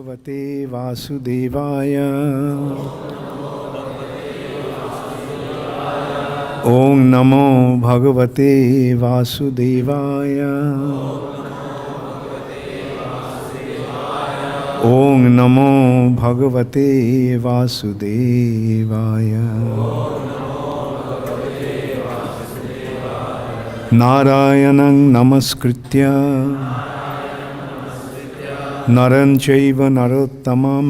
Bhagavate Vasudevaya. Om Namo Bhagavate Vasudevaya. Om Namo Bhagavate Vasudevaya. Narayanam Namaskritya Naran Chaiva Narottamam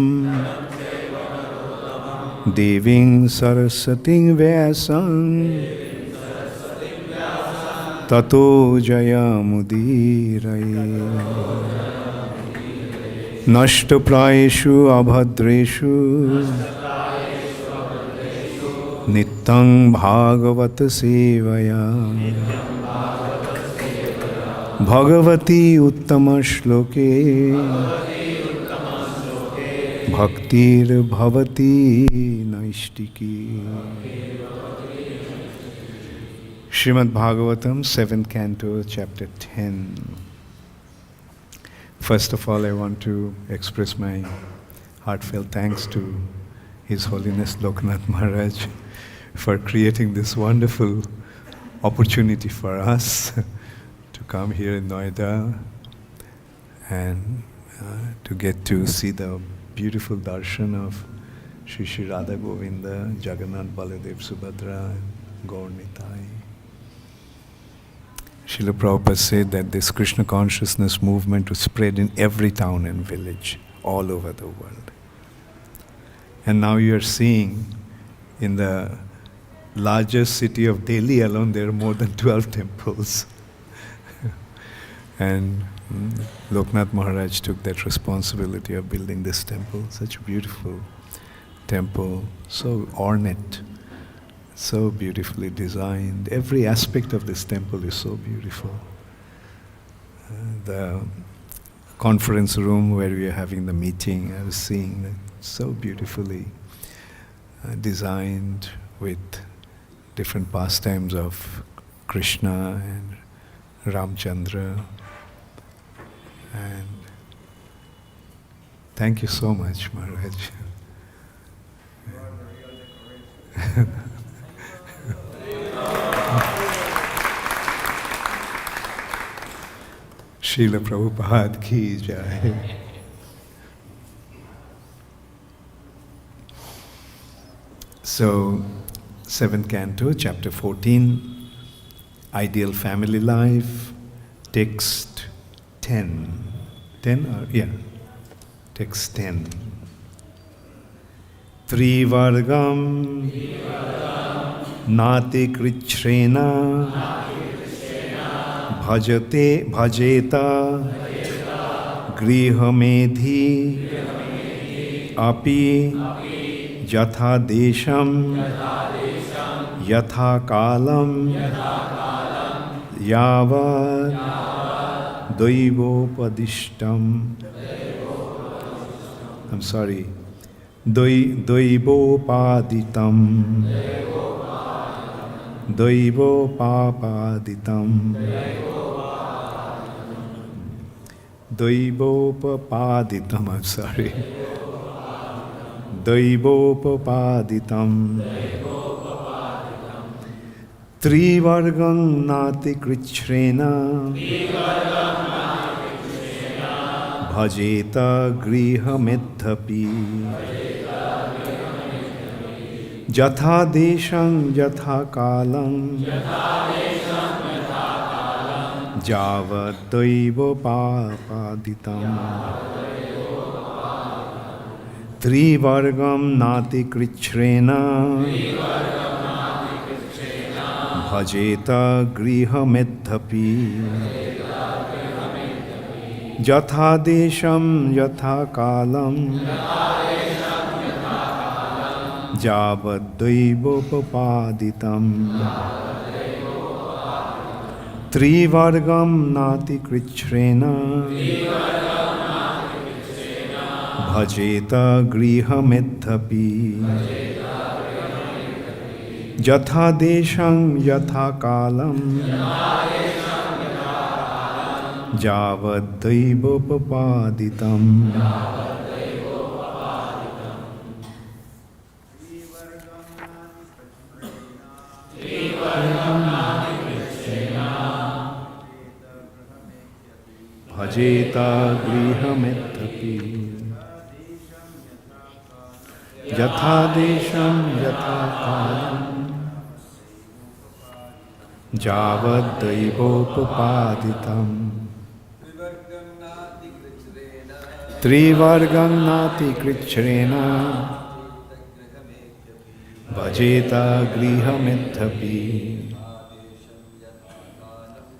Deving Sarasating Vyasam Tato Jayamudiraye Nashtaprayeshu Abhadreshu Nittang Bhagavata Sevaya Bhagavati Uttama Shloke Bhaktir Bhavati Naishtiki. Srimad Bhagavatam 7th Canto, Chapter 10. First of all, I want to express my heartfelt thanks to His Holiness Loknath Maharaj for creating this wonderful opportunity for us to come here in Noida and to get to see the beautiful darshan of Shri Shri Radha Govinda, Jagannath Baladev Subhadra, and Gaur Nitai. Srila Prabhupada said that this Krishna consciousness movement was spread in every town and village all over the world. And now you are seeing in the largest city of Delhi alone, there are more than 12 temples. And Loknath Maharaj took that responsibility of building this temple, such a beautiful temple, so ornate, so beautifully designed. Every aspect of this temple is so beautiful. The conference room where we are having the meeting, I was seeing that so beautifully designed with different pastimes of Krishna and Ramchandra. And thank you so much, Maharaj. Srila Prabhupada ki jai. So, 7th Canto, Chapter 14, Ideal Family Life, Text 10. 10 or, yeah, Text 10. Tri-vargaṁ nātikṛcchreṇa bhajeta gṛha-medhī api yathā-deśaṁ yathā-kālaṁ yāvad-daivopapāditam. I'm sorry. Daivopapāditam. Daivopapāditam. Daivopapāditam. I'm sorry. Daivopapāditam. Tri-vargaṁ nātikṛcchreṇa bhajeta gṛha-medhī yathā-deśaṁ yathā-kālaṁ yāvad-daivopapāditam. Tri-vargaṁ nātikṛcchreṇa bhajeta gṛha-medhī yathā-deśaṁ yathā-kālaṁ yāvad-daivopapāditam. Tri-vargaṁ nātikṛcchreṇa bhajeta gṛha-medhī yathā-deśaṁ yathā-kālaṁ yāvad-daivopapāditam. bhajeta gṛha-medhī. Yathā-deśaṁ yathā-kālaṁ yāvad-daivopapāditam. Tri-vargaṁ nātikṛcchreṇa bhajeta gṛha-medhī.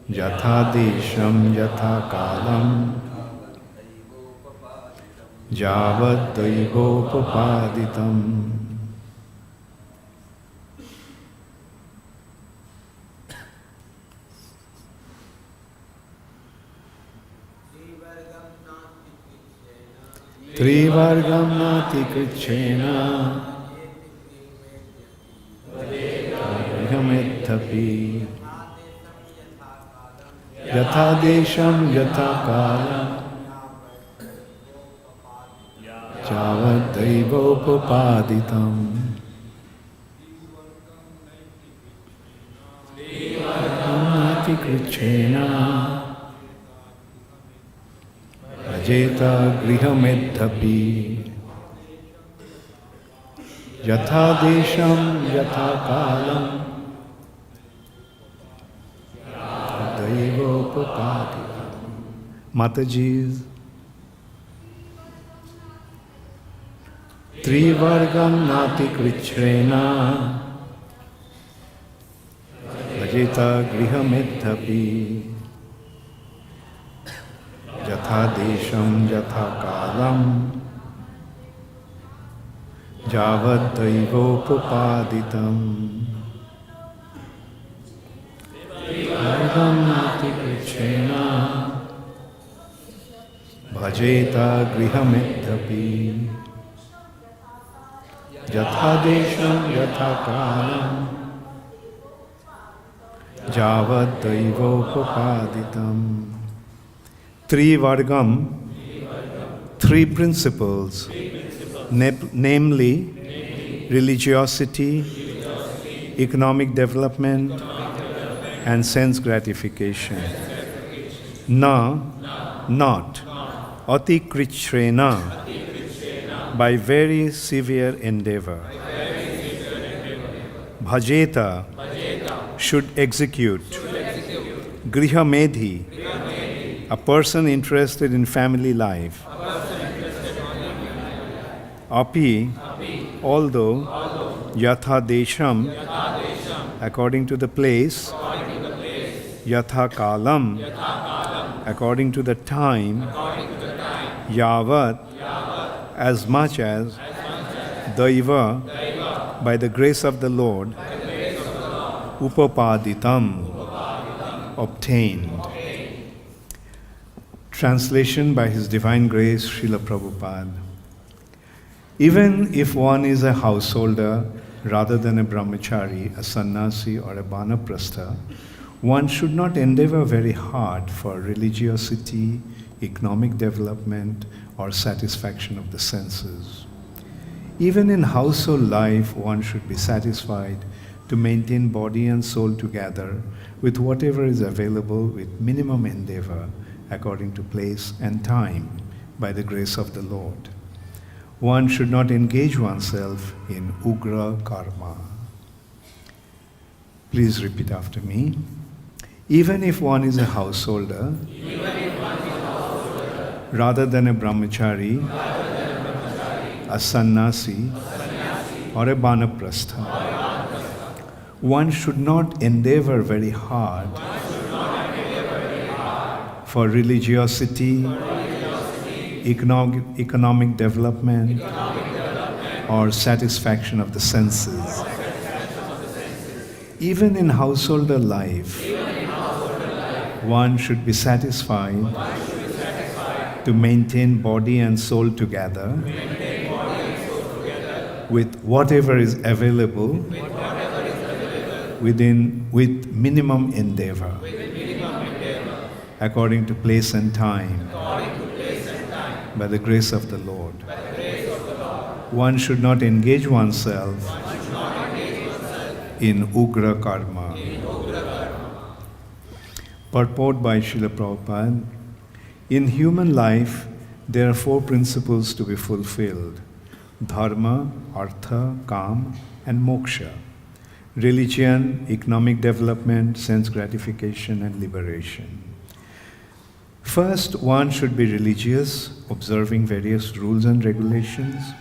Yathā-deśaṁ yathā-kālaṁ yāvad-daivopapāditam. Tri-vargaṁ nātikṛcchreṇa gṛha-medhī. Yathā-deśaṁ yathā-kālaṁ yāvad-daivopapāditam. ati-kṛcchreṇa bhajeta gṛha-medhī. Yathā-deśaṁ yathā-kālaṁ daivopapāditam. Mataji's tri-vargaṁ nātikṛcchreṇa bhajeta gṛha-medhī. Yathā-deśaṁ yathā-kālaṁ yāvad-daivopapāditam. Tri-vargaṁ nātikṛcchreṇa bhajeta gṛha-medhī. Yathā-deśaṁ yathā-kālaṁ yāvad-daivopapāditam. Tri-vargaṁ, three principles, namely religiosity, economic development, and sense gratification. Not ati-kṛcchreṇa, by very severe endeavor. Bhajeta, should execute. Gṛha-medhī, a person interested in family life. Although yathā-deśaṁ, according to the place, yathā-kālaṁ, according to the time, yāvat, as much as, daiva, by the grace of the Lord, upapāditam, obtained. Translation by His Divine Grace, Srila Prabhupada. Even if one is a householder rather than a brahmacārī, a sannyāsī or a vānaprastha, one should not endeavor very hard for religiosity, economic development, or satisfaction of the senses. Even in household life, one should be satisfied to maintain body and soul together with whatever is available with minimum endeavor according to place and time by the grace of the Lord. One should not engage oneself in ugra-karma. Please repeat after me. Even if one is a householder, rather than a brahmacārī, a sannyāsī, or a vānaprastha, one should not endeavor very hard for religiosity, economic development, or satisfaction of the senses. Even in householder life, one should be satisfied to maintain body and soul together with whatever is available with minimum endeavor according to place and time by the grace of the Lord. One should not engage oneself in ugra-karma. Purport by Srila Prabhupada. In human life, there are 4 principles to be fulfilled: dharma, artha, kam, and moksha. Religion, economic development, sense gratification, and liberation. First, one should be religious, observing various rules and regulations,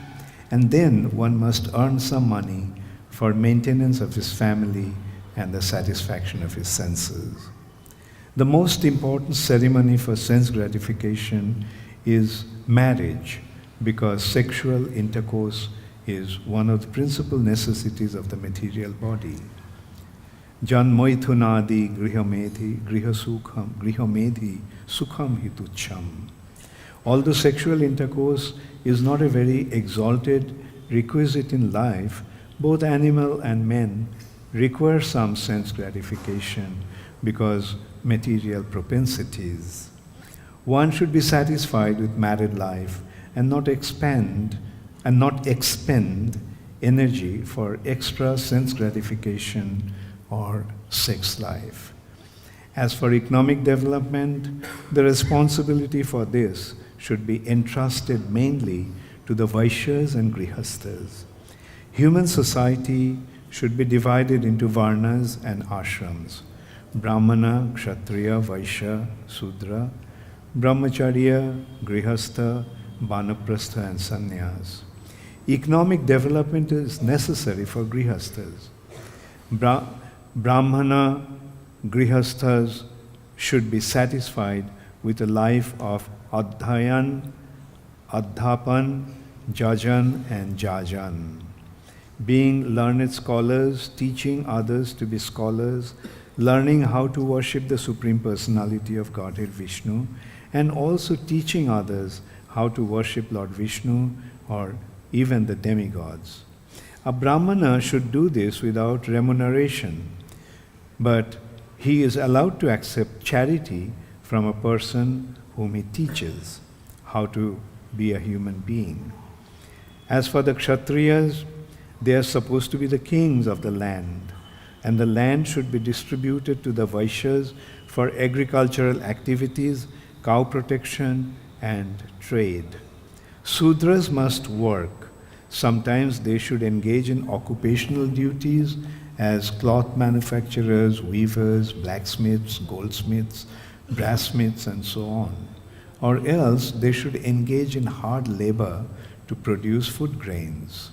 and then one must earn some money for maintenance of his family and the satisfaction of his senses. The most important ceremony for sense gratification is marriage, because sexual intercourse is one of the principal necessities of the material body. Janmaithunadi gṛha-medhī gṛha-medhī sukham hi tuccham. Although sexual intercourse is not a very exalted requisite in life, both animal and men require some sense gratification because material propensities. One should be satisfied with married life and not expend energy for extra sense gratification or sex life. As for economic development, the responsibility for this should be entrusted mainly to the Vaishyas and Grihasthas. Human society should be divided into Varnas and Ashrams: Brahmana, Kshatriya, Vaishya, Sudra, Brahmacārya, Grihastha, vānaprastha, and sannyāsī. Economic development is necessary for Grihasthas. Brahmana Grihasthas should be satisfied with a life of adhyayan, adhapan, jajan, and jajan. Being learned scholars, teaching others to be scholars, learning how to worship the Supreme Personality of Godhead Vishnu, and also teaching others how to worship Lord Vishnu or even the demigods. A Brahmana should do this without remuneration, but he is allowed to accept charity from a person whom he teaches how to be a human being. As for the Kshatriyas, they are supposed to be the kings of the land, and the land should be distributed to the Vaishyas for agricultural activities, cow protection, and trade. Sudras must work. Sometimes they should engage in occupational duties as cloth manufacturers, weavers, blacksmiths, goldsmiths, brassmiths, and so on. Or else they should engage in hard labor to produce food grains.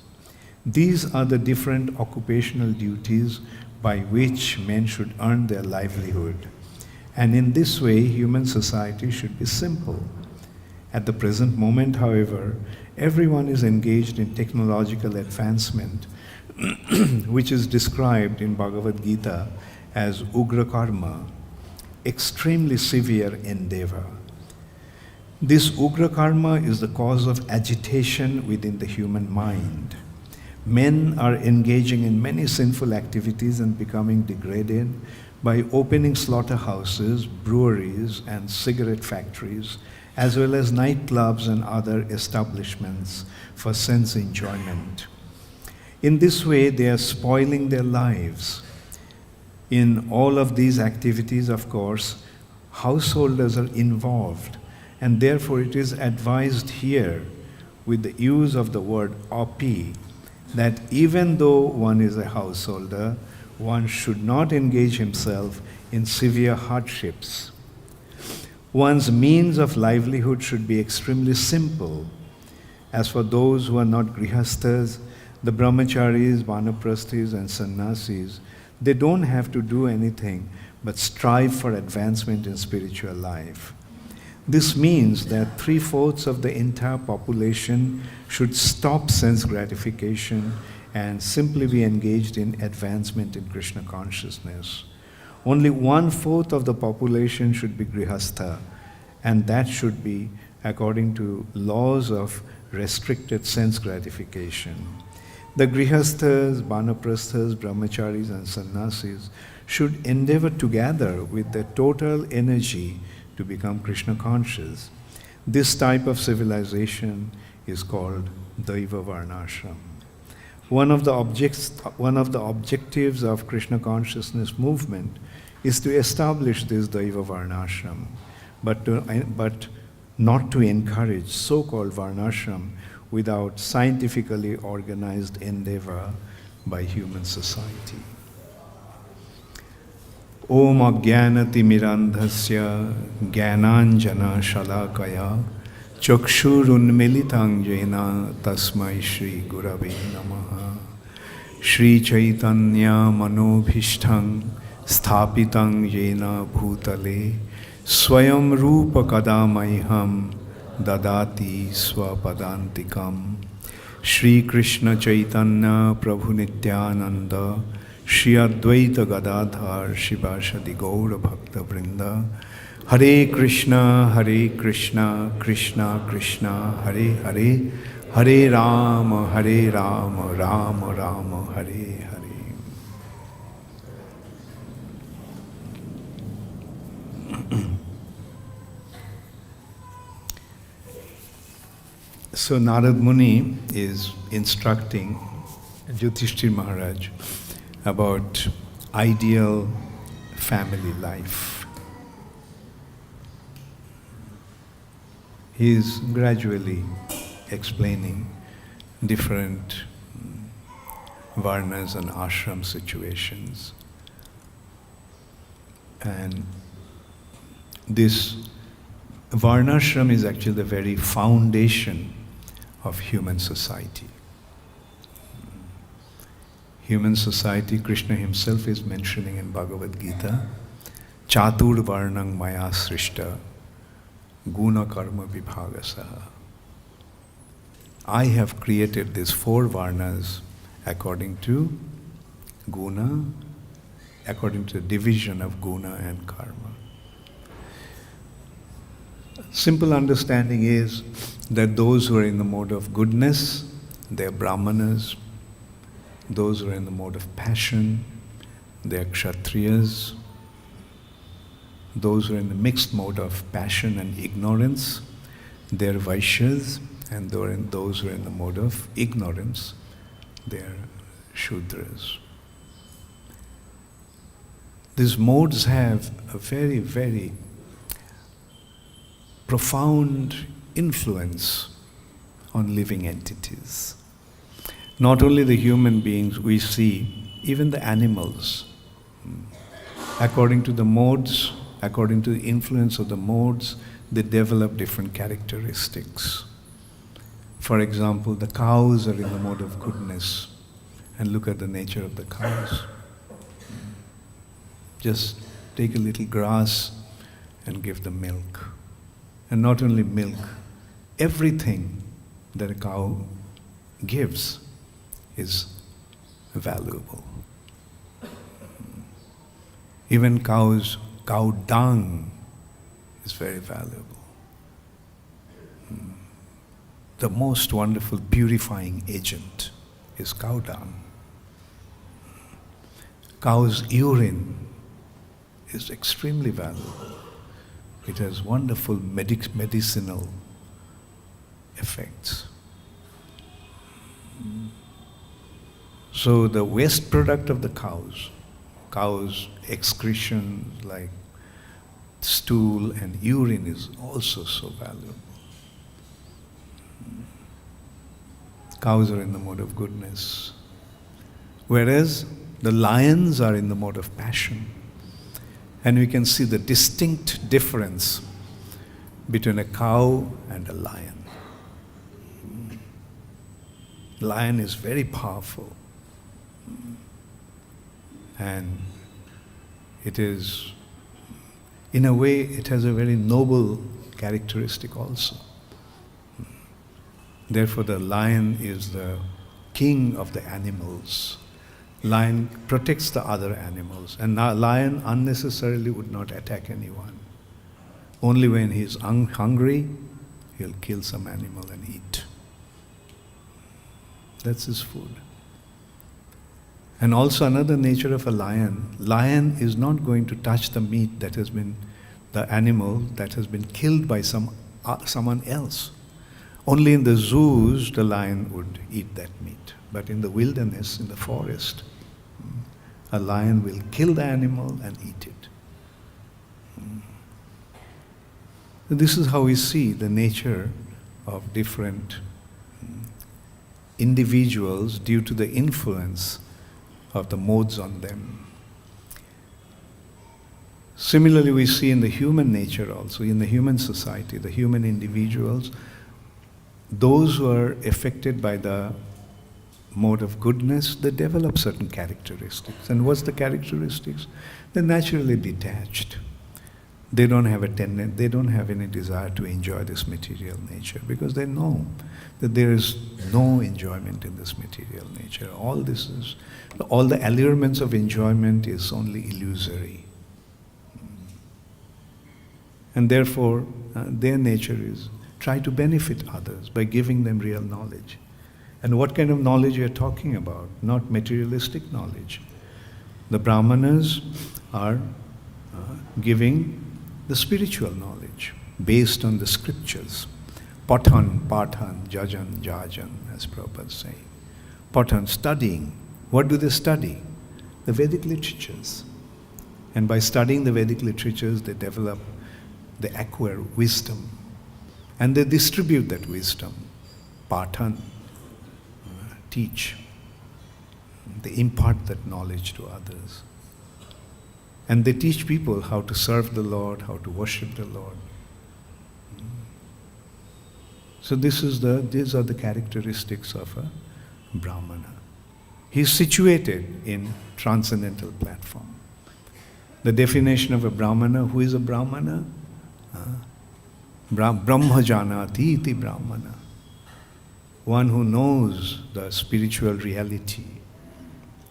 These are the different occupational duties by which men should earn their livelihood. And in this way, human society should be simple. At the present moment, however, everyone is engaged in technological advancement, which is described in Bhagavad Gita as ugra-karma, extremely severe endeavor. This ugra-karma is the cause of agitation within the human mind. Men are engaging in many sinful activities and becoming degraded by opening slaughterhouses, breweries, and cigarette factories, as well as nightclubs and other establishments for sense enjoyment. In this way, they are spoiling their lives. In all of these activities, of course, householders are involved, and therefore it is advised here with the use of the word api, that even though one is a householder, one should not engage himself in severe hardships. One's means of livelihood should be extremely simple. As for those who are not grihasthas, the brahmacharis, vānaprasthas, and sannyāsīs, they don't have to do anything but strive for advancement in spiritual life. This means that 3/4 of the entire population should stop sense gratification and simply be engaged in advancement in Krishna consciousness. Only 1/4 of the population should be grihastha, and that should be according to laws of restricted sense gratification. The grihasthas, vānaprasthas, brahmacharis, and sannyāsīs should endeavor together with their total energy to become Krishna conscious. This type of civilization is called daiva varnashram. One of the objectives of Krishna consciousness movement is to establish this daiva varnashram. But not to encourage so-called varnashram without scientifically organized endeavor by human society. Om ajnanatimirandhasya jnananjana shalakaya chakshurunmilitang jena tasmai Shri Gurave Namaha. Shri Chaitanya manobhishthang sthapitang jena bhutale swayam rupa kadamaiham dadati swapadantikam. Shri Krishna Chaitanya Prabhu Nityananda Shri Advaita Gadadhar Shivasadi Gaura Bhakta Vrinda. Hare Krishna, Krishna Krishna, Hare Hare, Hare Rama, Rama Rama, Hare Hare. So Narad Muni is instructing Yudhishthira Maharaj about ideal family life. He is gradually explaining different varnas and ashram situations. And this varnashram is actually the very foundation of human society. Human society, Krishna himself is mentioning in Bhagavad Gita, Chatur varnang maya srishta gṛha-karma vibhagasaha. I have created these 4 varnas according to guna, according to the division of guna and karma. Simple understanding is that those who are in the mode of goodness, they are brahmanas. Those who are in the mode of passion, they are kshatriyas. Those who are in the mixed mode of passion and ignorance, they are vaishyas. And those who are in the mode of ignorance, they are shudras. These modes have a very, very profound influence on living entities. Not only the human beings we see, even the animals. According to the modes, according to the influence of the modes, they develop different characteristics. For example, the cows are in the mode of goodness, and look at the nature of the cows. Just take a little grass and give them milk. And not only milk, everything that a cow gives is valuable. Even cow dung is very valuable. The most wonderful purifying agent is cow dung. Cow's urine is extremely valuable. It has wonderful medicinal effects. So the waste product of the cows' excretion like stool and urine is also so valuable. Cows are in the mode of goodness, whereas the lions are in the mode of passion. And we can see the distinct difference between a cow and a lion. Lion is very powerful. And it is, in a way, it has a very noble characteristic also. Therefore, the lion is the king of the animals. Lion protects the other animals, and a lion unnecessarily would not attack anyone. Only when he is hungry, he'll kill some animal and eat. That's his food. And also another nature of a lion is not going to touch the meat that has been, the animal that has been killed by someone else. Only in the zoos the lion would eat that meat. But in the wilderness, in the forest, a lion will kill the animal and eat it. So this is how we see the nature of different individuals due to the influence of the modes on them. Similarly, we see in the human nature also, in the human society, the human individuals, those who are affected by the mode of goodness, they develop certain characteristics. And what's the characteristics? They're naturally detached. They don't have they don't have any desire to enjoy this material nature because they know that there is no enjoyment in this material nature. All the allurements of enjoyment is only illusory. And therefore, their nature is try to benefit others by giving them real knowledge. And what kind of knowledge we are talking about? Not materialistic knowledge. The Brahmanas are giving the spiritual knowledge based on the scriptures. Pathan, jajan, jajan, as Prabhupada is saying. Pathan, studying. What do they study? The Vedic literatures. And by studying the Vedic literatures, they acquire wisdom. And they distribute that wisdom. Pathan, teach. They impart that knowledge to others. And they teach people how to serve the Lord, how to worship the Lord. So these are the characteristics of a Brahmana. He is situated in transcendental platform. The definition of a Brahmana, who is a Brahmana? Brahmajanati iti Brahmana. One who knows the spiritual reality.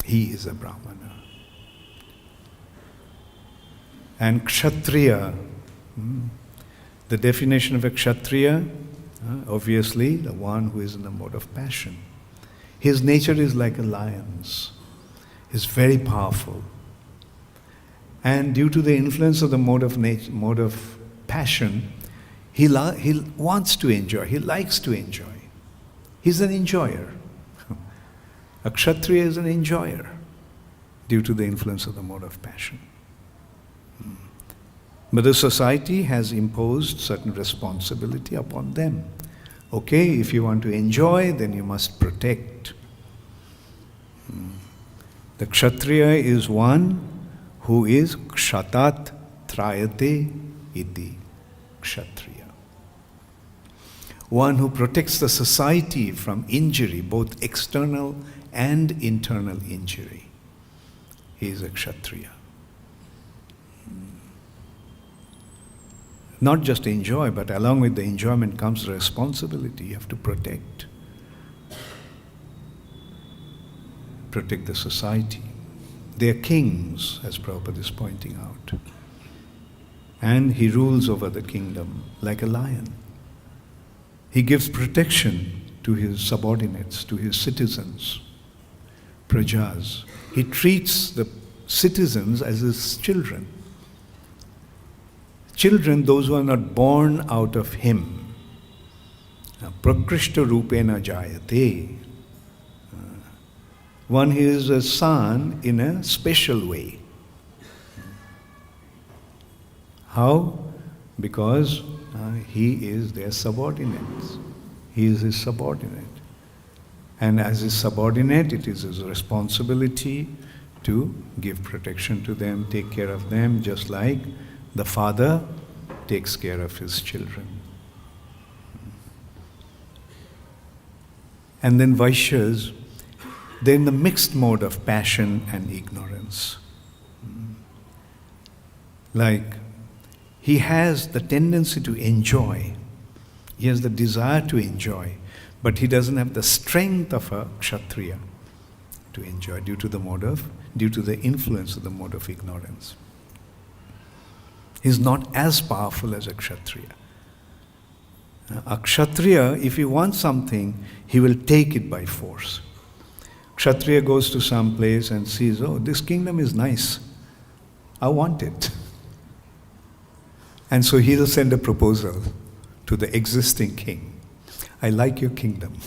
He is a Brahmana. And Kshatriya, the definition of a Kshatriya, obviously the one who is in the mode of passion. His nature is like a lion's. He's very powerful. And due to the influence of the mode of passion, he wants to enjoy, he likes to enjoy. He's an enjoyer. A Kshatriya is an enjoyer due to the influence of the mode of passion. But the society has imposed certain responsibility upon them. Okay, if you want to enjoy, then you must protect. The Kshatriya is one who is kshatat trayate iti kshatriya. One who protects the society from injury, both external and internal injury. He is a kshatriya. Not just enjoy, but along with the enjoyment comes responsibility. You have to protect. Protect the society. They are kings, as Prabhupada is pointing out. And he rules over the kingdom like a lion. He gives protection to his subordinates, to his citizens, prajas. He treats the citizens as his children. Children, those who are not born out of him. Prakrishta rupena jayate. One who is a son in a special way. How? Because he is their subordinate. He is his subordinate. And as his subordinate, it is his responsibility to give protection to them, take care of them, just like the father takes care of his children. And then Vaishyas, they're in the mixed mode of passion and ignorance. Like, he has the tendency to enjoy. He has the desire to enjoy, but he doesn't have the strength of a kshatriya to enjoy due to the influence of the mode of ignorance. He's not as powerful as a kshatriya. A kshatriya, if he wants something, he will take it by force. Kshatriya goes to some place and sees, oh, this kingdom is nice. I want it. And so he'll send a proposal to the existing king. I like your kingdom.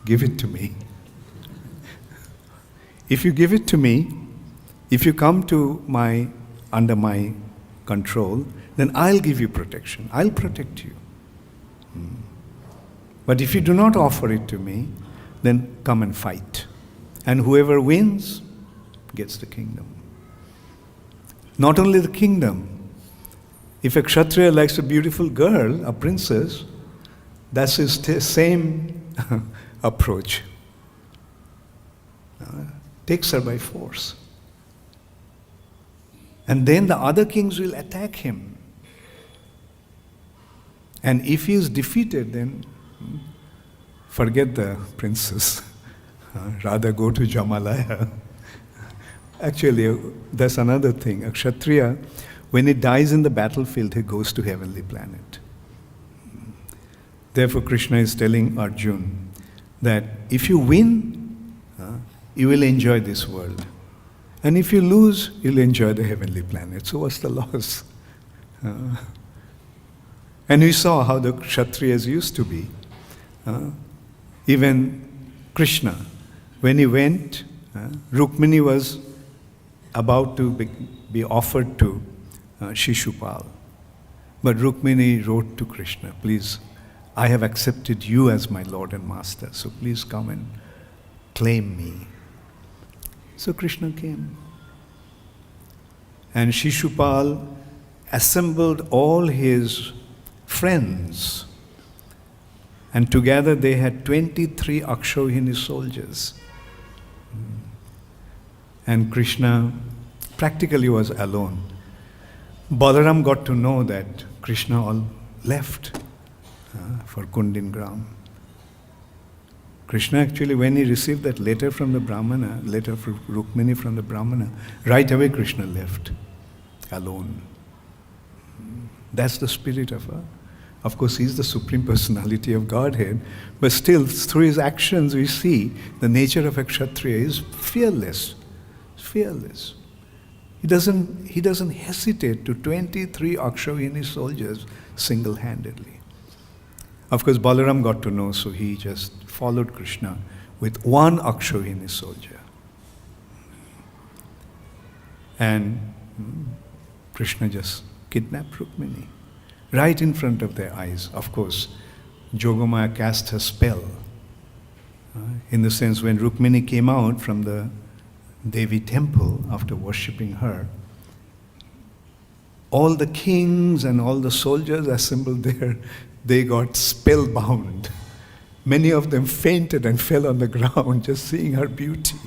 Give it to me. If you give it to me, if you come to under my control, then I'll give you protection. I'll protect you. But if you do not offer it to me, then come and fight. And whoever wins gets the kingdom. Not only the kingdom. If a kshatriya likes a beautiful girl, a princess, that's his same approach. Takes her by force. And then the other kings will attack him. And if he is defeated, then forget the princess. Rather go to Jamalaya. Actually, that's another thing. A kshatriya, when he dies in the battlefield, he goes to heavenly planet. Therefore, Krishna is telling Arjuna that if you win, you will enjoy this world. And if you lose, you'll enjoy the heavenly planet. So what's the loss? And we saw how the kshatriyas used to be. Even Krishna, when he went, Rukmini was about to be offered to Shishupal. But Rukmini wrote to Krishna, please, I have accepted you as my Lord and Master, so please come and claim me. So Krishna came. And Shishupal assembled all his friends. And together they had 23 Akshauhini soldiers. And Krishna practically was alone. Balaram got to know that Krishna all left for Kundingram. Krishna actually, when he received that letter from the Brahmana, letter from Rukmini from the Brahmana, right away Krishna left, alone. That's the spirit of her. Of course, he's the Supreme Personality of Godhead, but still, through his actions, we see the nature of a Kshatriya is fearless. Fearless. He doesn't hesitate to 23 Akshauhini soldiers single-handedly. Of course, Balaram got to know, so he just followed Krishna with one Akshauhini soldier. And Krishna just kidnapped Rukmini right in front of their eyes. Of course, Jogamaya cast her spell. In the sense, when Rukmini came out from the Devi temple after worshipping her, all the kings and all the soldiers assembled there, they got spellbound. Many of them fainted and fell on the ground just seeing her beauty.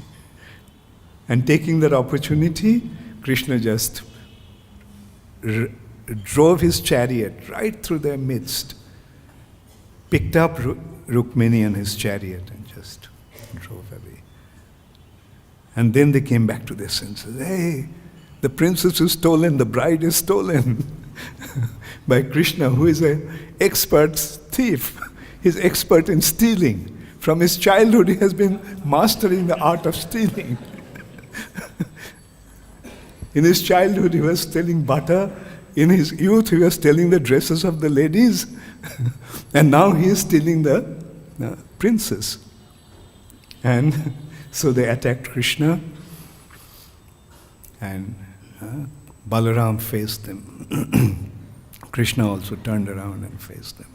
And taking that opportunity, Krishna just drove his chariot right through their midst, picked up Rukmini and his chariot and just drove away. And then they came back to their senses. Hey, the princess is stolen, the bride is stolen by Krishna, who is an expert thief. He's expert in stealing. From his childhood, he has been mastering the art of stealing. In his childhood, he was stealing butter. In his youth, he was stealing the dresses of the ladies. And now he is stealing the princess. And so they attacked Krishna. And Balaram faced them. Krishna also turned around and faced them.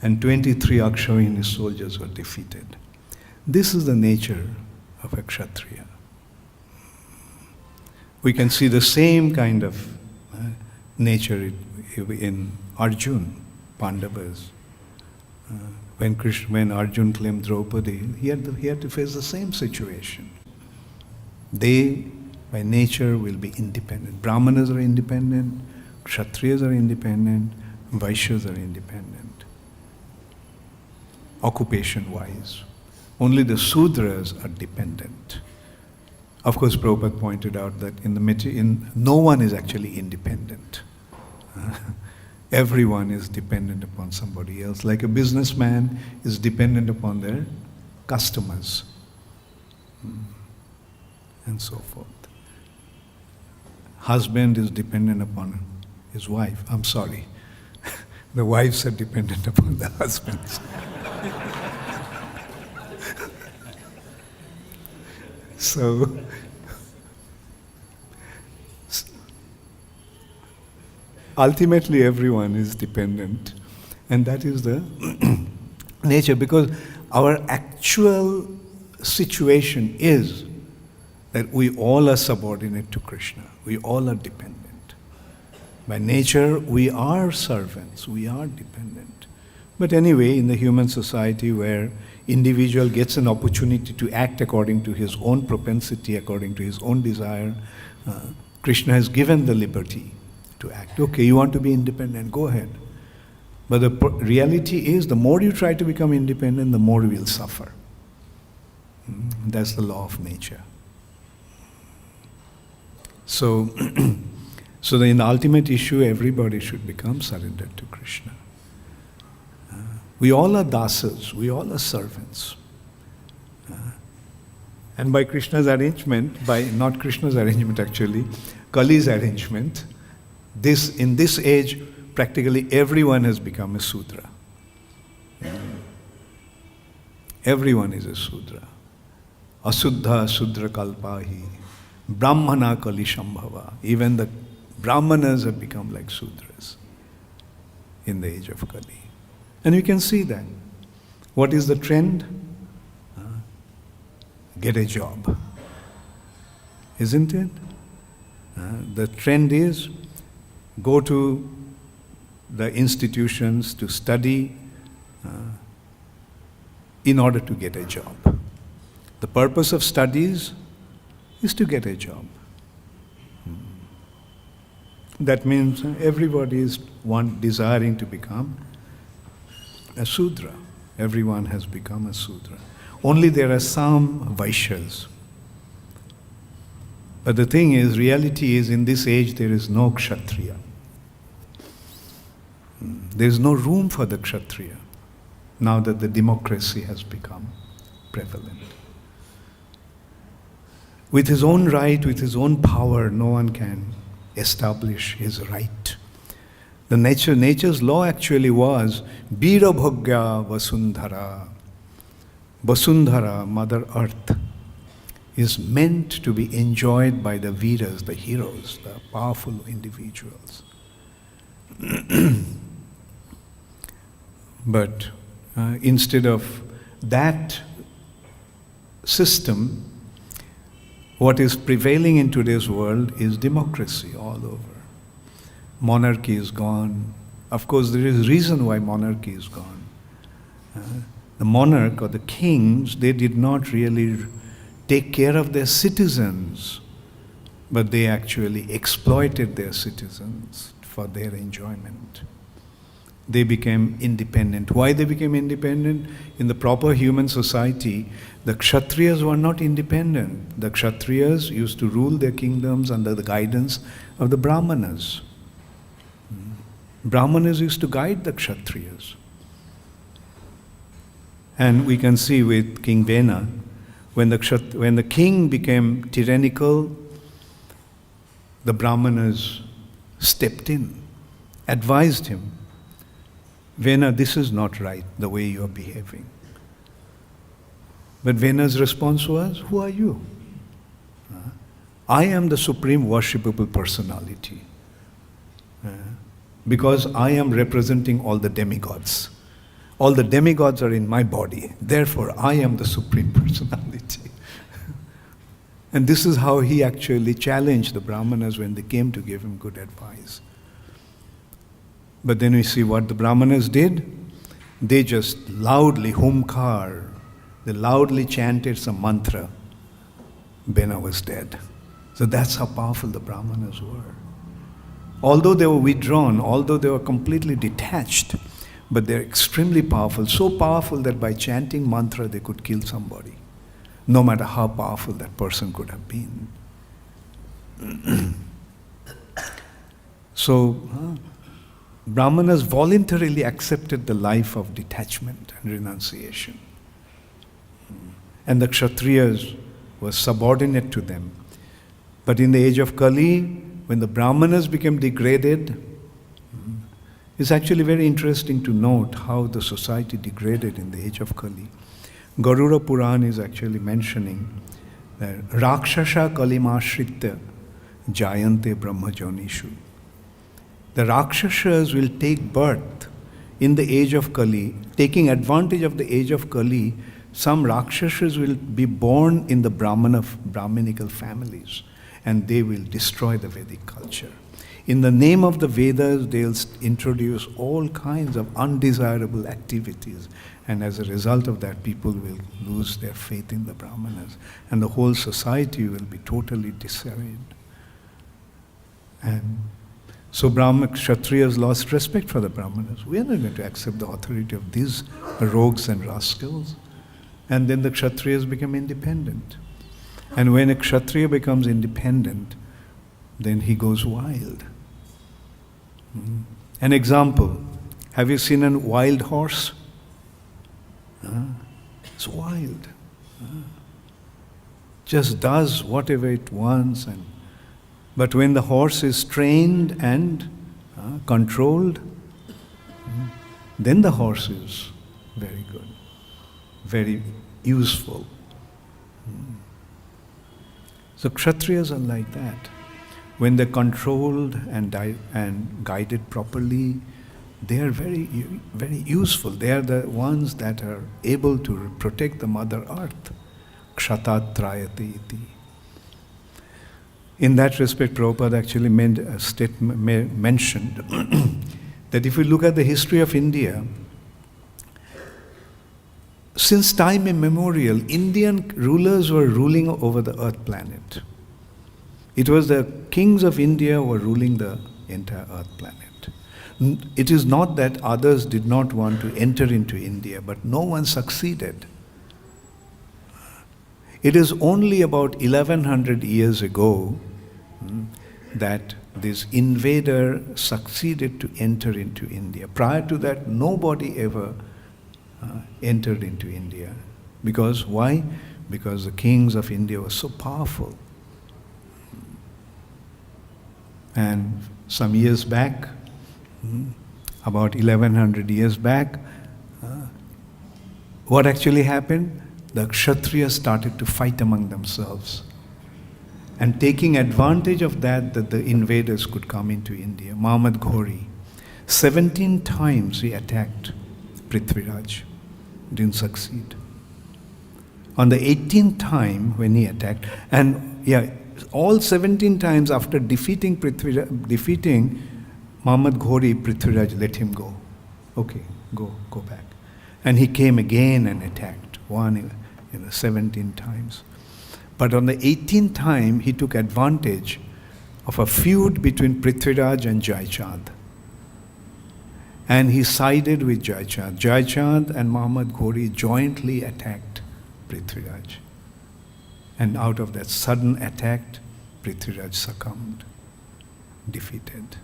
And 23 Akshauhini soldiers were defeated. This is the nature of a Kshatriya. We can see the same kind of nature in Arjuna, Pandavas. When Arjuna claimed Draupadi, he had to face the same situation. They, by nature, will be independent. Brahmanas are independent, Kshatriyas are independent, Vaishyas are independent, occupation-wise. Only the Sudras are dependent. Of course, Prabhupada pointed out that no one is actually independent. Everyone is dependent upon somebody else. Like a businessman is dependent upon their customers, and so forth. Husband is dependent upon his wife. I'm sorry. The wives are dependent upon the husbands. ultimately everyone is dependent. And that is the nature, because our actual situation is that we all are subordinate to Krishna. We all are dependent. By nature, we are servants. We are dependent. But anyway, in the human society where individual gets an opportunity to act according to his own propensity, according to his own desire, Krishna has given the liberty to act. Okay, you want to be independent, go ahead. But the reality is, the more you try to become independent, the more you will suffer. That's the law of nature. So, so in the ultimate issue, everybody should become surrendered to Krishna. We all are dasas, we all are servants. And by Krishna's arrangement, by not Krishna's arrangement actually, Kali's arrangement, in this age, practically everyone has become a Sudra. Everyone is a Sudra. Asuddha Sudra Kalpahi, Brahmana Kali Shambhava. Even the Brahmanas have become like Sudras in the age of Kali. And you can see that. What is the trend? Get a job. Isn't it? The trend is go to the institutions to study in order to get a job. The purpose of studies is to get a job. That means everybody is desiring to become a Sudra. Everyone has become a Sudra. Only there are some Vaishyas. But the thing is, reality is, in this age there is no Kshatriya. There is no room for the Kshatriya, now that the democracy has become prevalent. With his own right, with his own power, no one can establish his right. The nature's law actually was Bira Bhogya Vasundhara. Vasundhara, Mother Earth, is meant to be enjoyed by the Veeras, the heroes, the powerful individuals. But instead of that system, what is prevailing in today's world is democracy all over. Monarchy is gone. Of course, there is a reason why monarchy is gone. The monarch or the kings, they did not really take care of their citizens, but they actually exploited their citizens for their enjoyment. They became independent. Why they became independent? In the proper human society, the Kshatriyas were not independent. The Kshatriyas used to rule their kingdoms under the guidance of the Brahmanas. Brahmanas used to guide the Kshatriyas. And we can see with King Vena, when the king became tyrannical, the Brahmanas stepped in, advised him, Vena, this is not right, the way you are behaving. But Vena's response was, who are you? I am the supreme worshipable personality. Because I am representing all the demigods. All the demigods are in my body. Therefore, I am the supreme personality. And this is how he actually challenged the Brahmanas when they came to give him good advice. But then we see what the Brahmanas did. They just loudly, humkar, they loudly chanted some mantra. Vena was dead. So that's how powerful the Brahmanas were. Although they were withdrawn, although they were completely detached, but they're extremely powerful, so powerful that by chanting mantra they could kill somebody, no matter how powerful that person could have been. So, Brahmanas voluntarily accepted the life of detachment and renunciation. And the Kshatriyas were subordinate to them. But in the age of Kali, when the Brahmanas became degraded, it's actually very interesting to note how the society degraded in the age of Kali. Garuda Puran is actually mentioning that Rakshasa Kalimashritya Jayante Brahmajonishu. the Rakshasas will take birth in the age of Kali, taking advantage of the age of Kali. Some Rakshasas will be born in the Brahminical families, and they will destroy the Vedic culture. In the name of the Vedas, they'll introduce all kinds of undesirable activities, and as a result of that, people will lose their faith in the Brahmanas, and the whole society will be totally disarrayed. And so Kshatriyas lost respect for the Brahmanas. We are not going to accept the authority of these rogues and rascals. And then the Kshatriyas become independent. And when a Kshatriya becomes independent, then he goes wild. An example, have you seen a wild horse? It's wild. Just does whatever it wants. But when the horse is trained and controlled, then the horse is very good, very useful. So Kshatriyas are like that. When they're controlled and guided properly, they are very, very useful. They are the ones that are able to protect the Mother Earth. Kshatat trayate iti. In that respect, Prabhupada actually mentioned that if we look at the history of India, since time immemorial, Indian rulers were ruling over the earth planet. It was the kings of India who were ruling the entire earth planet. It is not that others did not want to enter into India, but no one succeeded. It is only about 1100 years ago that this invader succeeded to enter into India. Prior to that, nobody ever entered into India. Because why? Because the kings of India were so powerful. And some years back, about 1100 years back, what actually happened? The Kshatriyas started to fight among themselves. And taking advantage of that the invaders could come into India. Muhammad Ghori, 17 times he attacked Prithviraj. Didn't succeed. On the 18th time when he attacked, and all 17 times after defeating Muhammad Ghori, Prithviraj let him go. Okay, go back. And he came again and attacked, 17 times. But on the 18th time, he took advantage of a feud between Prithviraj and Jaichand. And he sided with Jaichand. Jaichand and Muhammad Ghori jointly attacked Prithviraj. And out of that sudden attack, Prithviraj succumbed, defeated.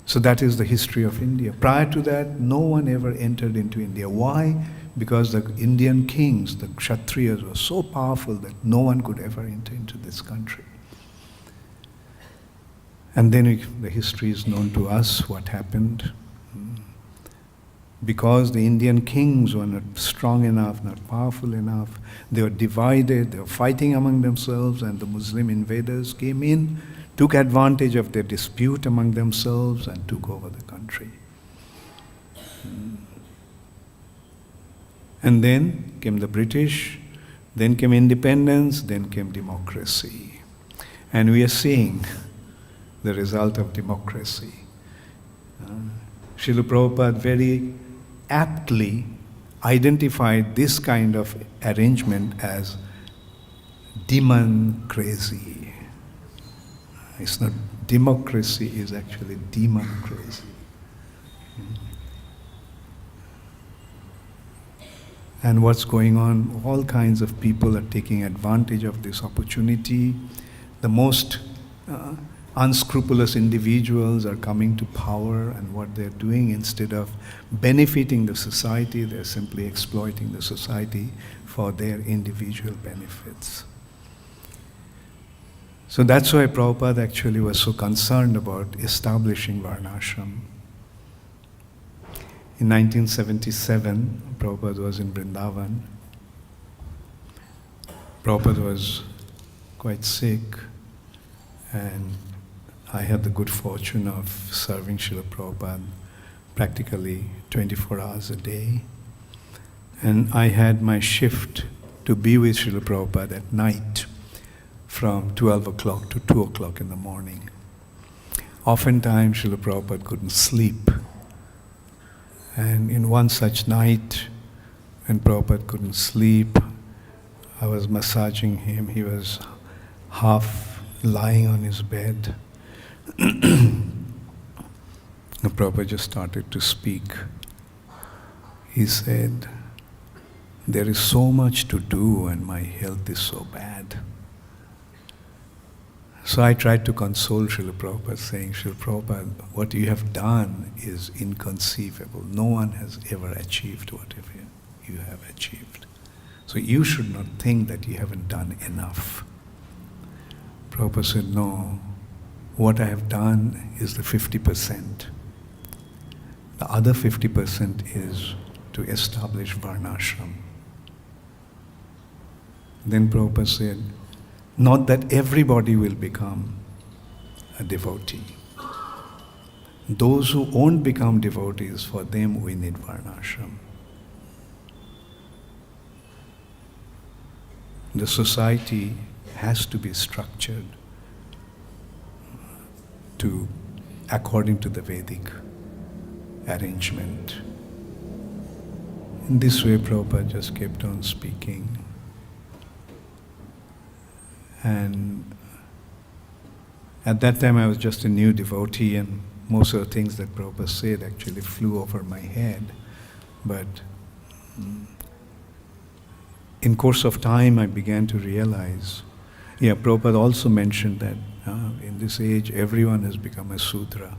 So that is the history of India. Prior to that, no one ever entered into India. Why? Because the Indian kings, the Kshatriyas, were so powerful that no one could ever enter into this country. And then the history is known to us, what happened. Because the Indian kings were not strong enough, not powerful enough, they were divided, they were fighting among themselves, and the Muslim invaders came in, took advantage of their dispute among themselves, and took over the country. And then came the British, then came independence, then came democracy. And we are seeing the result of democracy. Srila Prabhupada very aptly identified this kind of arrangement as demon crazy. It's not democracy, is actually demon crazy. And what's going on? All kinds of people are taking advantage of this opportunity. The most unscrupulous individuals are coming to power, and what they're doing, instead of benefiting the society, they're simply exploiting the society for their individual benefits. So that's why Prabhupada actually was so concerned about establishing Varnashram. In 1977, Prabhupada was in Vrindavan. Prabhupada was quite sick, and I had the good fortune of serving Srila Prabhupada practically 24 hours a day. And I had my shift to be with Srila Prabhupada at night from 12 o'clock to 2 o'clock in the morning. Oftentimes Srila Prabhupada couldn't sleep. And in one such night, when Prabhupada couldn't sleep, I was massaging him. He was half lying on his bed. And Prabhupada just started to speak. He said, "There is so much to do and my health is so bad." So I tried to console Srila Prabhupada, saying, "Srila Prabhupada, what you have done is inconceivable. No one has ever achieved whatever you have achieved. So you should not think that you haven't done enough." Prabhupada said, "No, what I have done is the 50%. The other 50% is to establish varnashram." Then Prabhupada said, "Not that everybody will become a devotee. Those who won't become devotees, for them we need varnashram. The society has to be structured according to the Vedic arrangement." In this way, Prabhupada just kept on speaking. And at that time I was just a new devotee, and most of the things that Prabhupada said actually flew over my head. But in course of time I began to realize, Prabhupada also mentioned that in this age everyone has become a Sudra.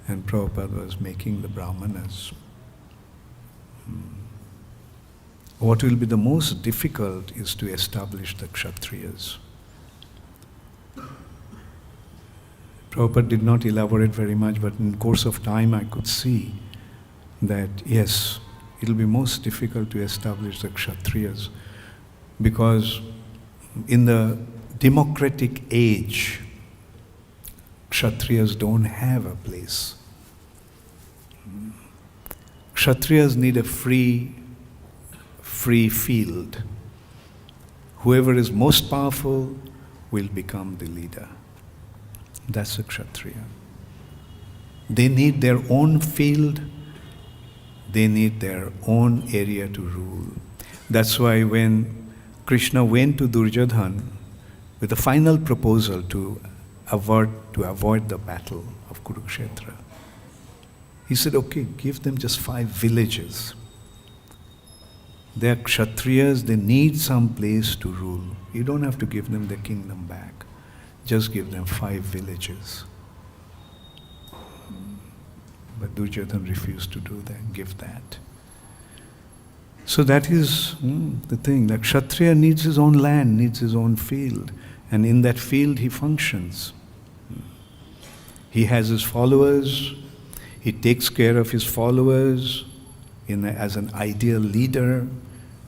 And Prabhupada was making the Brahmanas. What will be the most difficult is to establish the Kshatriyas. Prabhupada did not elaborate very much, but in course of time I could see that yes, it will be most difficult to establish the Kshatriyas, because in the democratic age, Kshatriyas don't have a place. Kshatriyas need a free field. Whoever is most powerful will become the leader. That's a Kshatriya. They need their own field. They need their own area to rule. That's why when Krishna went to Duryodhana with a final proposal to avoid the battle of Kurukshetra, he said, "Okay, give them just 5 villages. They are Kshatriyas, they need some place to rule. You don't have to give them the kingdom back. Just give them 5 villages." But Duryodhana refused to do that, give that. So that is the thing. The Kshatriya needs his own land, needs his own field. And in that field he functions. He has his followers. He takes care of his followers as an ideal leader,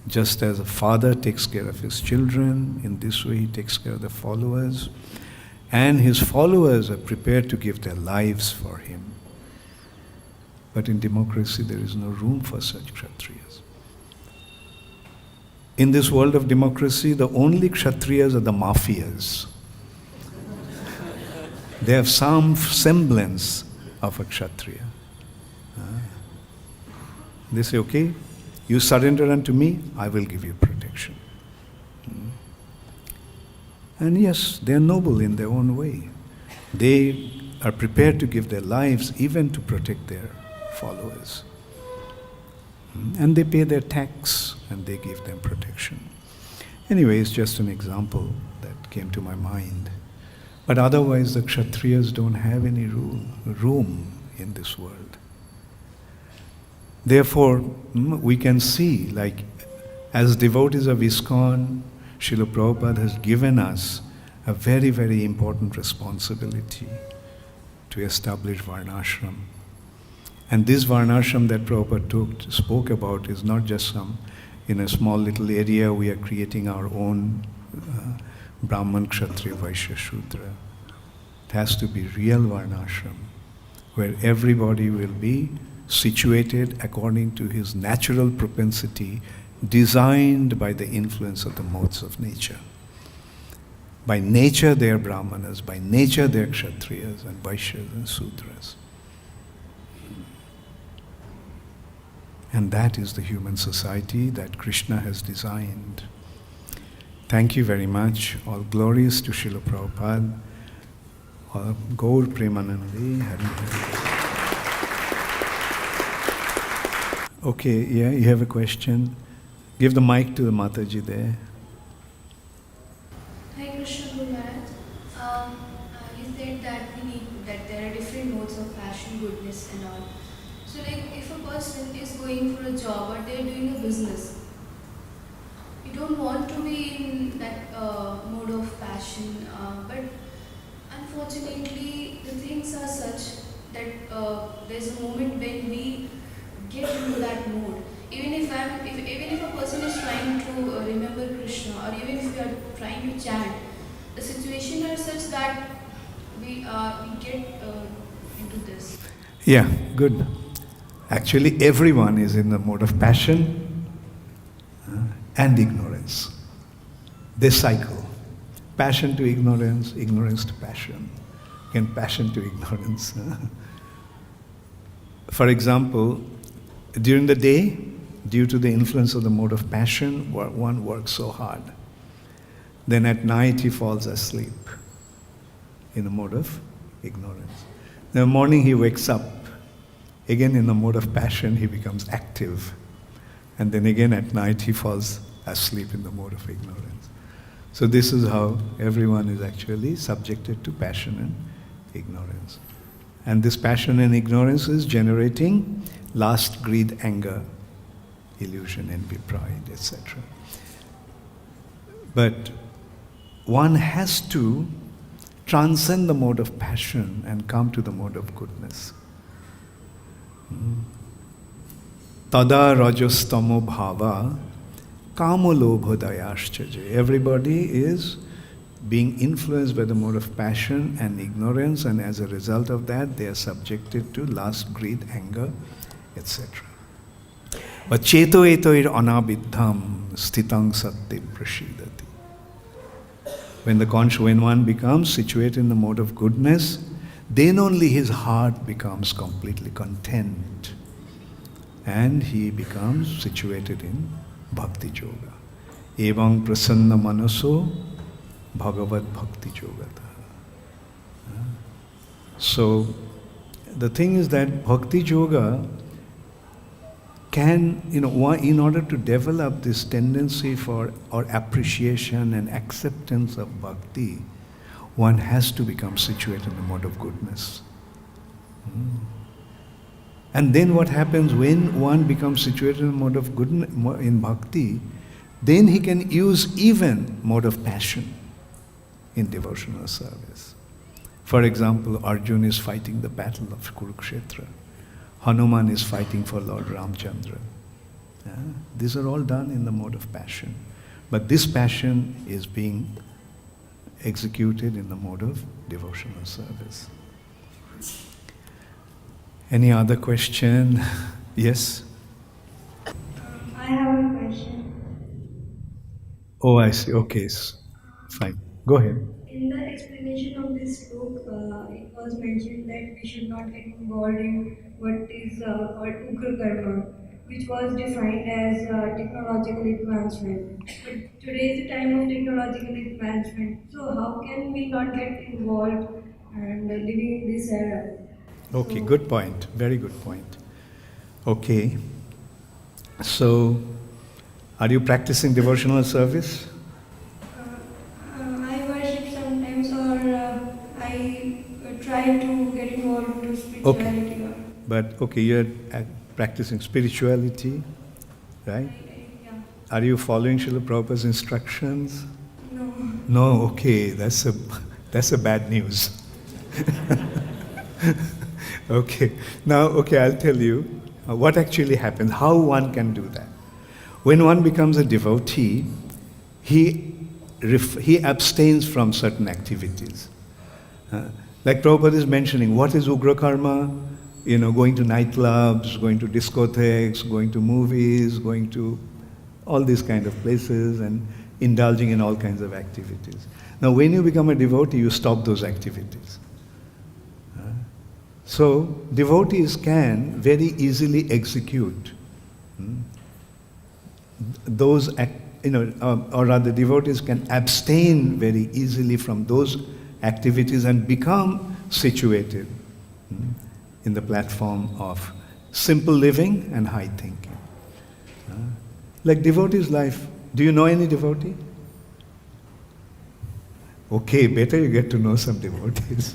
just as a father takes care of his children. In this way he takes care of the followers. And his followers are prepared to give their lives for him. But in democracy there is no room for such Kshatriyas. In this world of democracy, the only Kshatriyas are the mafias. They have some semblance of a Kshatriya. They say, "Okay, you surrender unto me, I will give you protection." And yes, they are noble in their own way. They are prepared to give their lives even to protect their followers. And they pay their tax and they give them protection. Anyway, it's just an example that came to my mind. But otherwise, the Kshatriyas don't have any room in this world. Therefore, we can see, like, as devotees of ISKCON, Srila Prabhupada has given us a very, very important responsibility to establish Varnashram. And this Varnashram that Prabhupada spoke about is not just in a small little area we are creating our own Brahman, Kshatriya, Vaishya, Shudra. It has to be real varnashram, where everybody will be situated according to his natural propensity, designed by the influence of the modes of nature. By nature they are brahmanas, by nature they are kshatriyas and vaishyas and sudras. And that is the human society that Krishna has designed. Thank you very much. All glories to Srila Prabhupada. All Gaur Premanandi. Hari Hari. Okay, yeah, you have a question? Give the mic to the Mataji there. Hi Krishna Guru Maharaj. You said that there are different modes of passion, goodness and all. So like if a person is going for a job or they're doing a business, you don't want to be in that mode of passion, but unfortunately the things are such that there's a moment when we get into that mode. Even if a person is trying to remember Krishna, or even if we are trying to chant, the situation are such that we get into this. Yeah, good. Actually, everyone is in the mode of passion and ignorance. They cycle. Passion to ignorance, ignorance to passion, and passion to ignorance. For example, during the day, due to the influence of the mode of passion, one works so hard. Then at night he falls asleep in the mode of ignorance. In the morning he wakes up. Again in the mode of passion he becomes active. And then again at night he falls asleep in the mode of ignorance. So this is how everyone is actually subjected to passion and ignorance. And this passion and ignorance is generating lust, greed, anger, illusion, envy, pride, etc. But one has to transcend the mode of passion and come to the mode of goodness. Tada rajastamo bhava kamo lobha dayāścaje. Everybody is being influenced by the mode of passion and ignorance, and as a result of that they are subjected to lust, greed, anger, etc. But cheto etoir anabiddham stitang satte prasidati. When one becomes situated in the mode of goodness, then only his heart becomes completely content and he becomes situated in bhakti yoga. Evaṁ prasanna manaso bhagavad bhakti yogata. So the thing is that bhakti yoga can, in order to develop this tendency for or appreciation and acceptance of bhakti, one has to become situated in the mode of goodness. And then what happens when one becomes situated in the mode of goodness, in bhakti, then he can use even mode of passion in devotional service. For example, Arjuna is fighting the battle of Kurukshetra. Hanuman is fighting for Lord Ramchandra. These are all done in the mode of passion. But this passion is being executed in the mode of devotional service. Any other question? Yes? I have a question. Oh, I see. Okay, fine. Go ahead. In the explanation of this book, it was mentioned that we should not get involved in what is called ugra-karma, which was defined as technological advancement. But today is the time of technological advancement, so how can we not get involved and living in this era? Okay, good point. Very good point. Okay. So, are you practicing devotional service? I worship sometimes, or I try to get involved to spirituality. Okay. But you're practicing spirituality, right? Yeah. Are you following Srila Prabhupada's instructions? No. No, okay, that's a bad news. Okay, now, I'll tell you what actually happens, how one can do that. When one becomes a devotee, he abstains from certain activities. Like Prabhupada is mentioning, what is ugra-karma? Going to nightclubs, going to discotheques, going to movies, going to all these kind of places and indulging in all kinds of activities. Now when you become a devotee, you stop those activities. So devotees can very easily execute those, or rather devotees can abstain very easily from those activities and become situated in the platform of simple living and high thinking. Like devotee's life. Do you know any devotee? Okay, better you get to know some devotees.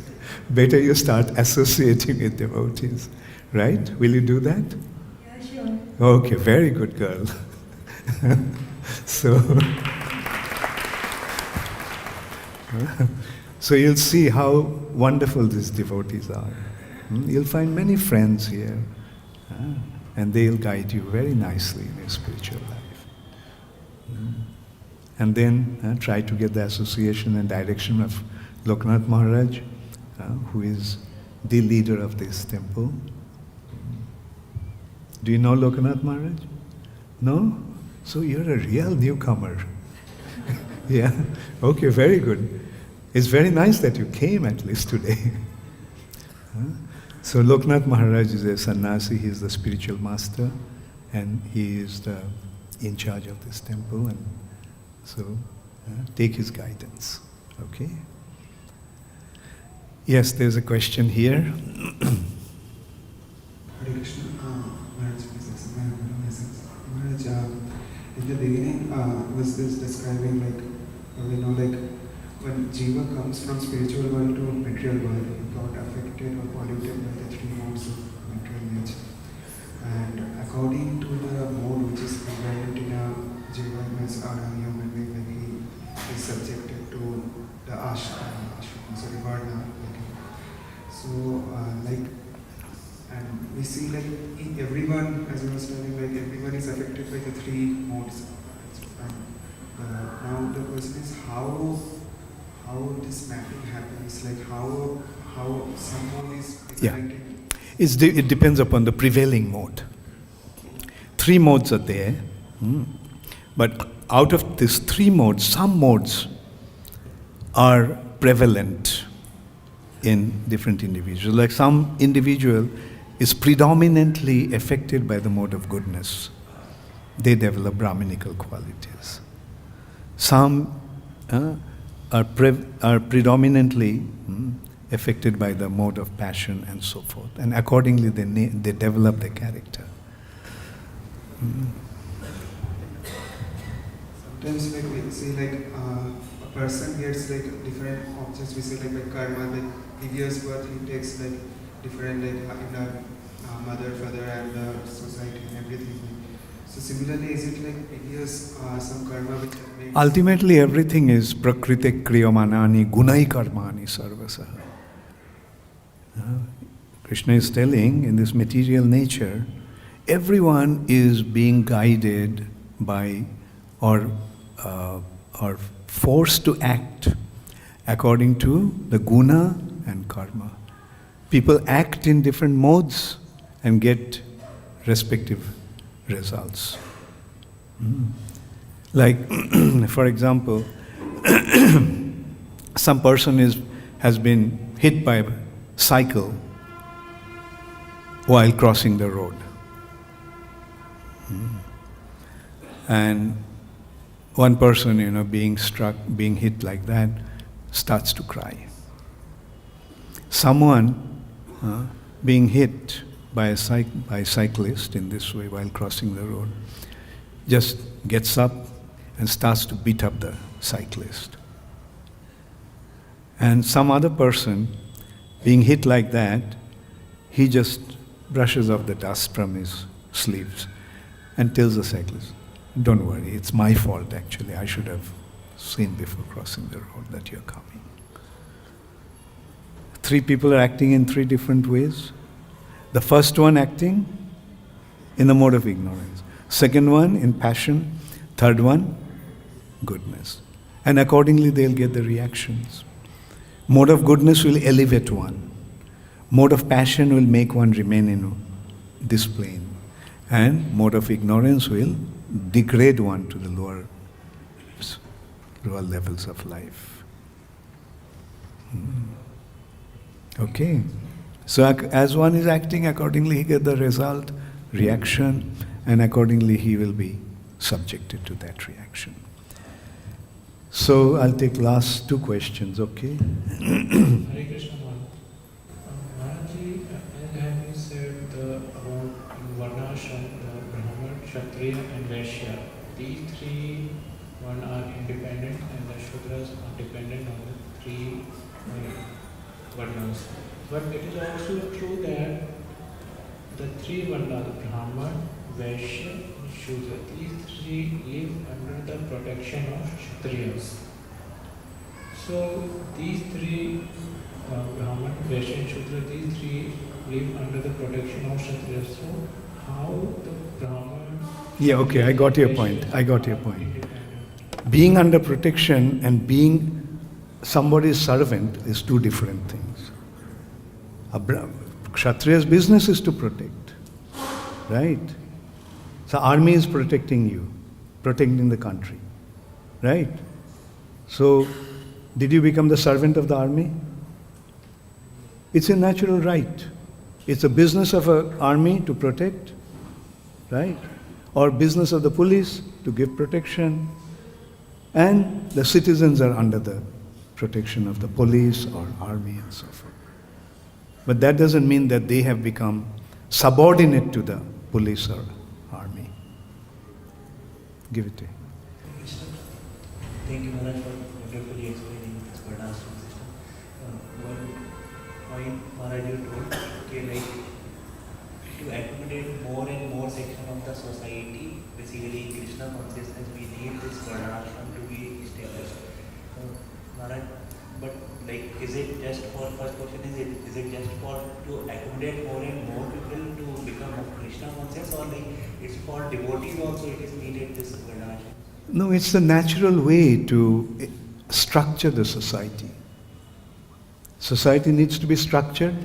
Better you start associating with devotees. Right? Will you do that? Yeah, sure. Okay, very good girl. So you'll see how wonderful these devotees are. You'll find many friends here, and they'll guide you very nicely in your spiritual life. And then try to get the association and direction of Loknath Maharaj, who is the leader of this temple. Do you know Loknath Maharaj? No? So you're a real newcomer. Yeah? Okay, very good. It's very nice that you came at least today. So Loknath Maharaj is a sannyāsī, he is the spiritual master, and he is in charge of this temple, and so take his guidance. Okay? Yes, there's a question here. Hare Krishna, Maharaj, in the beginning, was this describing when jiva comes from spiritual world to material world, it got affected or polluted by the three modes of material nature. And according to the mode which is prevalent in a jiva, means human being, like he is subjected to the ashram, sorry, varna. So, and we see everyone, as I was telling, everyone is affected by the three modes. Now the question is how this mapping happens, how someone is affected. It depends upon the prevailing mode. Three modes are there, but out of these three modes, some modes are prevalent in different individuals. Like some individual is predominantly affected by the mode of goodness. They develop Brahminical qualities. Some are predominantly affected by the mode of passion and so forth. And accordingly they develop their character. Sometimes we see a person gets different objects, we say karma, previous birth he takes different in a mother, father and society and everything. So similarly, is it previous some karma which makes... Ultimately everything is prakriti kriyamanani gunai-karmani sarvasaha. Krishna is telling in this material nature, everyone is being guided by or forced to act according to the guna and karma. People act in different modes and get respective results. Like, for example, some person has been hit by a cycle while crossing the road. And one person, being hit like that, starts to cry. Someone being hit by a cyclist in this way while crossing the road just gets up and starts to beat up the cyclist. And some other person being hit like that, he just brushes off the dust from his sleeves and tells the cyclist, "Don't worry, it's my fault actually. I should have seen before crossing the road that you're coming." Three people are acting in three different ways. The first one acting in the mode of ignorance. Second one in passion. Third one, goodness. And accordingly they'll get the reactions. Mode of goodness will elevate one. Mode of passion will make one remain in this plane. And mode of ignorance will degrade one to the lower levels of life. Okay. So as one is acting, accordingly he gets the result, reaction, and accordingly he will be subjected to that reaction. So I'll take last two questions, okay? Hare Krishna, Maharaj, as you said about varnashram, the Brahman, Kshatriya and Vaishya, these three, one are independent and the Shudras are dependent on the three varnas. But it is also true that the three varnas, the Brahman, Vaishya and Shudra, these three live under the protection of Kshatriyas. So these three, Brahman, Vaishya and Shudra, these three live under the protection of Kshatriyas. So how the Brahman... Yeah, okay, I got your point. Being under protection and being somebody's servant is two different things. Kshatriya's business is to protect, right? So army is protecting you, protecting the country, right? So did you become the servant of the army? It's a natural right. It's a business of an army to protect, right? Or business of the police to give protection. And the citizens are under the protection of the police or army and so forth. But that doesn't mean that they have become subordinate to the police or army. Give it to him. Thank you, Maharaj, for wonderfully explaining this varnashram system. One point, Maharaj, you told, okay, like to accommodate more and more section of the society, basically in Krishna consciousness, we need this varnashram to be established. Maharaj, but like, is it just for, first question is it just for to accommodate more and more people to become of Krishna conscious, or like it's for devotees also it is needed, this varnashram? No, it's the natural way to structure the society. Society needs to be structured,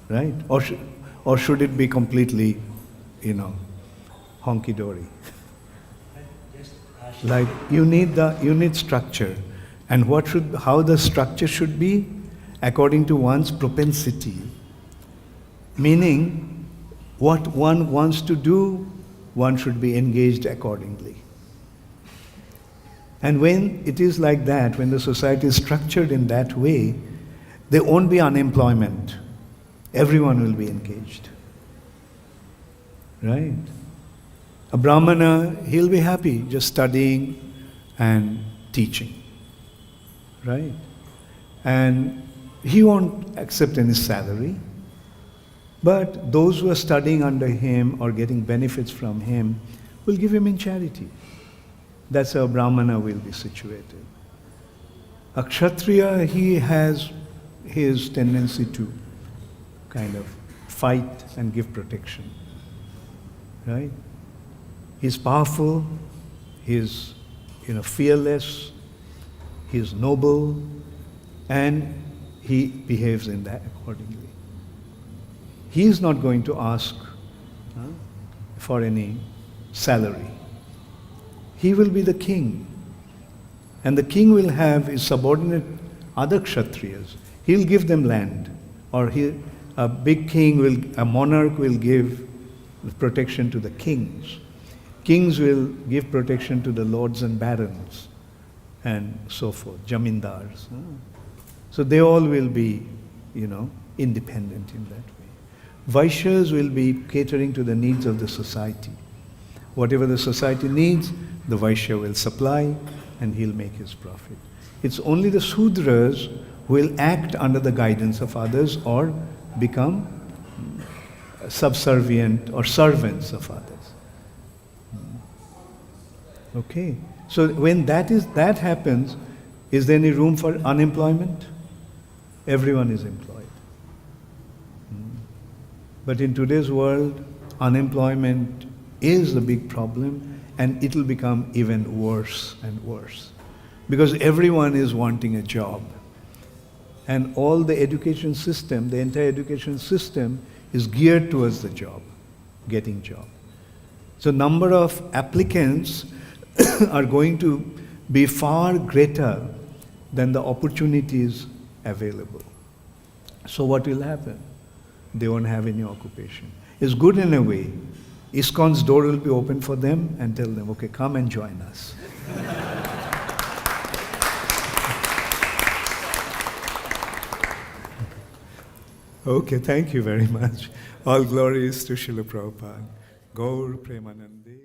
right? Or should it be completely, honky-dory? Like you need structure. And how the structure should be? According to one's propensity. Meaning, what one wants to do, one should be engaged accordingly. And when it is like that, when the society is structured in that way, there won't be unemployment. Everyone will be engaged. Right? A Brahmana, he'll be happy just studying and teaching. Right? And he won't accept any salary. But those who are studying under him or getting benefits from him will give him in charity. That's how a Brahmana will be situated. A Kshatriya, he has his tendency to kind of fight and give protection. Right? He's powerful, he's fearless, he's noble, and he behaves in that accordingly. He is not going to ask for any salary. He will be the king. And the king will have his subordinate other Kshatriyas. He'll give them land. Or a big king a monarch will give protection to the kings. Kings will give protection to the lords and barons and so forth, jamindars. So they all will be, independent in that way. Vaishyas will be catering to the needs of the society. Whatever the society needs, the Vaishya will supply and he'll make his profit. It's only the Sudras who will act under the guidance of others or become subservient or servants of others. Okay? So when that happens, is there any room for unemployment? Everyone is employed. But in today's world, unemployment is a big problem, and it will become even worse and worse. Because everyone is wanting a job. And all the education system, the entire education system is geared towards the job, getting job. So number of applicants are going to be far greater than the opportunities available. So what will happen? They won't have any occupation. It's good in a way. ISKCON's door will be open for them and tell them, okay, come and join us. Okay, thank you very much. All glories to Srila Prabhupada. Gaur Premanande.